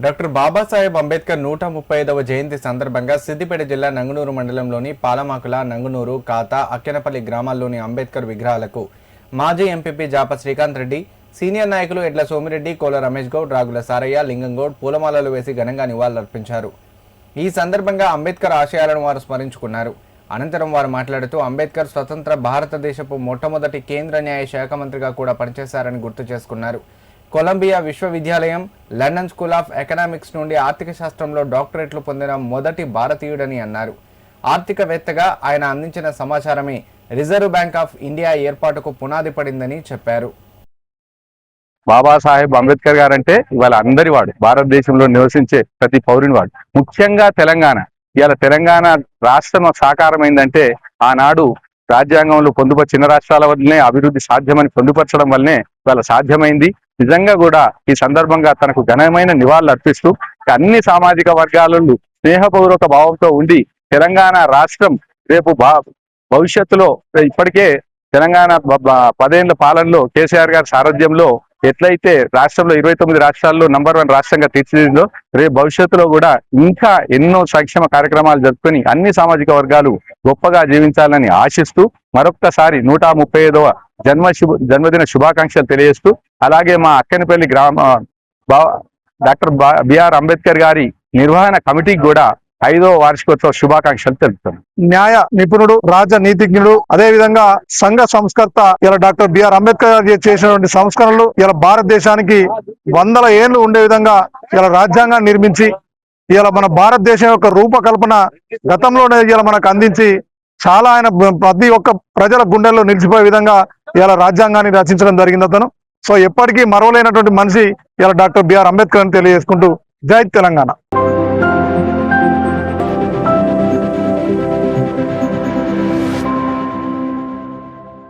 Doctor Babasaheb Ambedkar 135వ జయంతి సందర్భంగా సిద్దిపేట జిల్లా నంగునూరు మండలంలోని పాలమాకుల, నంగునూరు, కాత, అక్కెనపల్లి గ్రామాల్లోని అంబేద్కర్ విగ్రహాలకు మాజీ ఎంపీపీ జాప శ్రీకాంత్ రెడ్డి, సీనియర్ నాయకులు ఎడ్ల సోమిరెడ్డి, కోల రమేష్ గౌడ్, రాగుల సారయ్య, లింగంగౌడ్ పూలమాలలు వేసి ఘనంగా నివాళులర్పించారు. ఈ సందర్భంగా అంబేద్కర్ ఆశయాలను వారు స్మరించుకున్నారు. అనంతరం వారు మాట్లాడుతూ అంబేద్కర్ స్వతంత్ర భారతదేశపు మొట్టమొదటి కేంద్ర న్యాయ శాఖ మంత్రిగా కూడా పనిచేశారని గుర్తు చేసుకున్నారు. కొలంబియా విశ్వవిద్యాలయం, లండన్ స్కూల్ ఆఫ్ ఎకనామిక్స్ నుండి ఆర్థిక శాస్త్రంలో డాక్టరేట్లు పొందిన మొదటి భారతీయుడని అన్నారు. ఆర్థికవేత్తగా ఆయన అందించిన సమాచారమే రిజర్వ్ బ్యాంక్ ఆఫ్ ఇండియా ఏర్పాటుకు పునాది పడిందని చెప్పారు. బాబాసాహెబ్ అంబేద్కర్ గారంటే ఇవాళ అందరి వాడు, భారతదేశంలో నివసించే ప్రతి పౌరుని వాడు. ముఖ్యంగా ఇవాళ తెలంగాణ రాష్ట్రం సాకారమైందంటే ఆనాడు రాజ్యాంగంలో చిన్న రాష్ట్రాల వల్లనే అభివృద్ధి సాధ్యమని పొందుపరచడం వల్లనే ఇవాళ సాధ్యమైంది. నిజంగా కూడా ఈ సందర్భంగా తనకు ఘనమైన నివాళులు అర్పిస్తూ అన్ని సామాజిక వర్గాలను స్నేహపూర్వక భావంతో ఉండి తెలంగాణ రాష్ట్రం రేపు భవిష్యత్తులో ఇప్పటికే తెలంగాణ 10 ఏళ్ల పాలనలో కేసీఆర్ గారి సారథ్యంలో ఎట్లయితే రాష్ట్రంలో 29 రాష్ట్రాల్లో నంబర్ 1 రాష్ట్రంగా తీర్చిదిద్దో రేపు భవిష్యత్తులో కూడా ఇంకా ఎన్నో సంక్షేమ కార్యక్రమాలు జరుపుకొని అన్ని సామాజిక వర్గాలు గొప్పగా జీవించాలని ఆశిస్తూ మరొక్కసారి 135వ జన్మదిన శుభాకాంక్షలు తెలియజేస్తూ, అలాగే మా అక్కెనపల్లి డాక్టర్ బిఆర్ అంబేద్కర్ గారి నిర్వహణ కమిటీకి కూడా 5వ వార్షికోత్సవ శుభాకాంక్షలు తెలుపుతాను. న్యాయ నిపుణుడు, రాజనీతిజ్ఞుడు, అదే విధంగా సంఘ సంస్కర్త ఇలా డాక్టర్ బిఆర్ అంబేద్కర్ గారు చేసినటువంటి సంస్కరణలు ఇలా భారతదేశానికి 100 ఏళ్లు ఉండే విధంగా ఇలా రాజ్యాంగాన్ని నిర్మించి ఇలా మన భారతదేశం యొక్క రూపకల్పన గతంలోనే ఇలా మనకు అందించి చాలా ఆయన ప్రతి ఒక్క ప్రజల గుండెల్లో నిలిచిపోయే విధంగా ఇలా రాజ్యాంగాన్ని రచించడం జరిగింది అతను. సో ఎప్పటికీ మరవలేనటువంటి మనిషి ఇలా డాక్టర్ బిఆర్ అంబేద్కర్ అని తెలియజేసుకుంటూ జై తెలంగాణ.